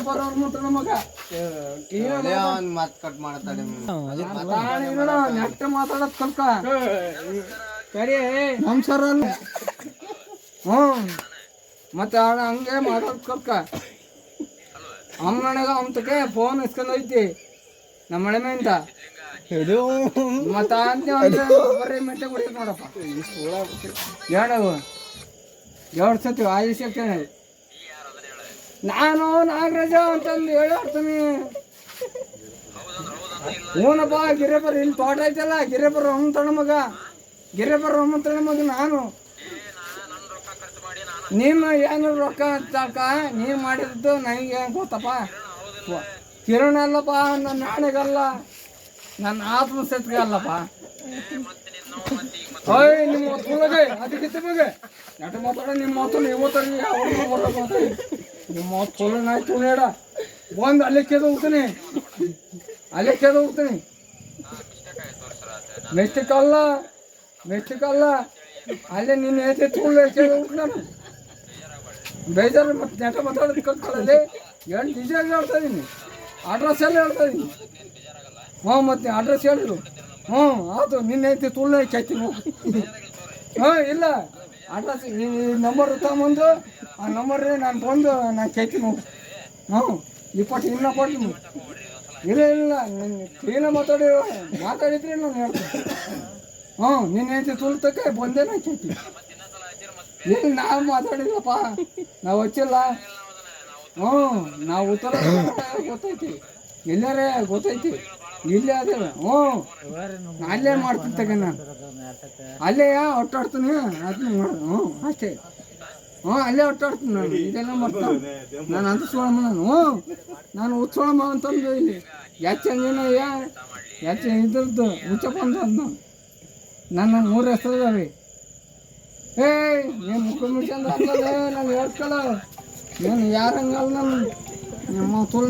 ಬರೋರ್ ಮಾತ್ರ ಮಗ ಮಾತ್ ಕಟ್ ಮಾಡ್ತಾಳೆ ನೆಟ್ಟ ಮಾತಾಡೋದ್ ಕಲ್ಕ ನಮಸ್ಕಾರ ಅಲ್ಲ ಮತ್ತೆ ಹಂಗೆ ಮಾಡೋದ್ ಕಲ್ಕ ಅಮ್ಮನೆಗ ಅಮ್ತಕ್ಕೆ ಫೋನ್ ಇಸ್ಕೊಂಡ್ ಹೋಯ್ತಿ ನಮ್ಮ ಮಳೆ ಮೇಂತ ಮತ್ತ ಬರೀ ಮೆಟ್ಟೆ ಕುಡಿಯೋದು ನೋಡಪ್ಪ ಎರಡು ಸತಿ ಆಯುಷ್ ನಾನು ನಾಗರಾಜ ಅಂತಂದು ಹೇಳಾಡ್ತೀನಿ ಹೂನಪ್ಪ ಗಿರೇಬರ್ ಇಲ್ಲಿ ತೋಟ ಐತಲ್ಲ ಗಿರೇಬರ್ ತಣ ಮಗ ಗಿರೇಬರ್ ತಣ ಮಗ ನಾನು ನಿಮ್ಮ ಏನು ರೊಕ್ಕ ತಾಕ ನೀವು ಮಾಡಿದ್ದು ನನಗೆ ಗೊತ್ತಪ್ಪ ಕಿರಣ ಅಲ್ಲಪ್ಪ ನನ್ನ ನಾಣೆಗಲ್ಲ ನನ್ನ ಆತ್ಮಸ್ಥಿತಿಗೆ ಅಲ್ಲಪ್ಪ ಓಯ್ ನಿಮ್ಮ ಹೊತ್ಕೊಳ್ಳೋಗೆ ಅದಕ್ಕಿಂತ ಬಗ್ಗೆ ನಟ ಮಾತಾಡ ನಿಮ್ಮ ಮಾತು ಇವತ್ತು ನಿಮ್ಮ ಹೊತ್ಕೊಳ್ಳೋ ನಾಯ್ತು ಹೇಳ ಬಂದು ಅಲ್ಲೇ ಹೋಗ್ತೀನಿ ಮೆಸ್ಟಿಕ್ ಅಲ್ಲ ಅಲ್ಲೇ ನಿನ್ನ ಐತೆ ತುಳು ನಾನು ಬೇಜಾರು ಮತ್ತೆ ನೆಟ ಮಾತಾಡೋದು ಕಲ್ತ್ಕೊಳ್ಳಲ್ಲಿ ಏನು ನಿಜ ಹೇಳ್ತಾ ಇದ್ದೀನಿ ಅಡ್ರೆಸ್ ಎಲ್ಲ ಹೇಳ್ತಾ ಇದ್ದೀನಿ ಮತ್ತೆ ಅಡ್ರೆಸ್ ಹೇಳಿದ್ರು ಆಯ್ತು ನಿನ್ನ ಐತಿ ತುಳ್ಳು ಕೇಳ್ತೀನಿ ಇಲ್ಲ ಅಡ್ರೆಸ್ ಈ ನಂಬರ್ ತಗೊಂಬಂದು ಆ ನಂಬರ್ರಿ ನಾನು ಬಂದು ನಾನು ಕೇಳ್ತೀನಿ ಇಪ್ಪತ್ತು ಇನ್ನೂ ಕೊಡ್ತೀನಿ ಇಲ್ಲ ಕ್ಲೀನ ಮಾತಾಡಿದ್ರೆ ನಾನು ಹೇಳ್ತೀನಿ ನಿನ್ನ ಐತಿ ತುಳ್ತಕ್ಕೆ ಬಂದೇ ನಾನು ಕೇಳ್ತೀನಿ ಏನು ನಾವು ಮಾತಾಡಿಲ್ಲಪ್ಪ ನಾವು ಹಚ್ಚಿಲ್ಲ ನಾವು ಉತ್ತರ ಗೊತ್ತೈತಿ ಎಲ್ಲಾರೇ ಗೊತ್ತೈತಿ ಇಲ್ಲೇ ಅದೇ ಅಲ್ಲೇ ಮಾಡ್ತೀನಿ ತಗ ನಾನು ಅಲ್ಲೇ ಒಟ್ಟಾಡ್ತೀನಿ ಅದನ್ನ ಮಾಡು ಅಷ್ಟೇ ಅಲ್ಲೇ ಒಟ್ಟಾಡ್ತೀನಿ ನಾನು ಇದೆಲ್ಲ ಮಾಡ್ತೀನಿ ನಾನು ಅಂತ ಸೋಳಮ್ಮ ನಾನು ಉತ್ಸೋಳಮ್ಮ ಅಂತಂದು ಇಲ್ಲಿ ಯಾಚಂಗೇನಯ್ಯ ಇದ್ರದ್ದು ಹುಚ್ಚಪ್ಪ ಅಂತ ನನ್ನ 3 ಹೆಸರು ಅದಾವೆ ನೀನು ಮುಖ್ಯಮಂತ್ರಿ ಅಂದ್ರೆ ಅಲ್ಲದೆ ನಾನು ಹೇಳ್ಕೊಳ್ಳೋ ನೀನು ಯಾರಂಗಲ್ಲ ನಾನು ನಿಮ್ಮ ತುಳು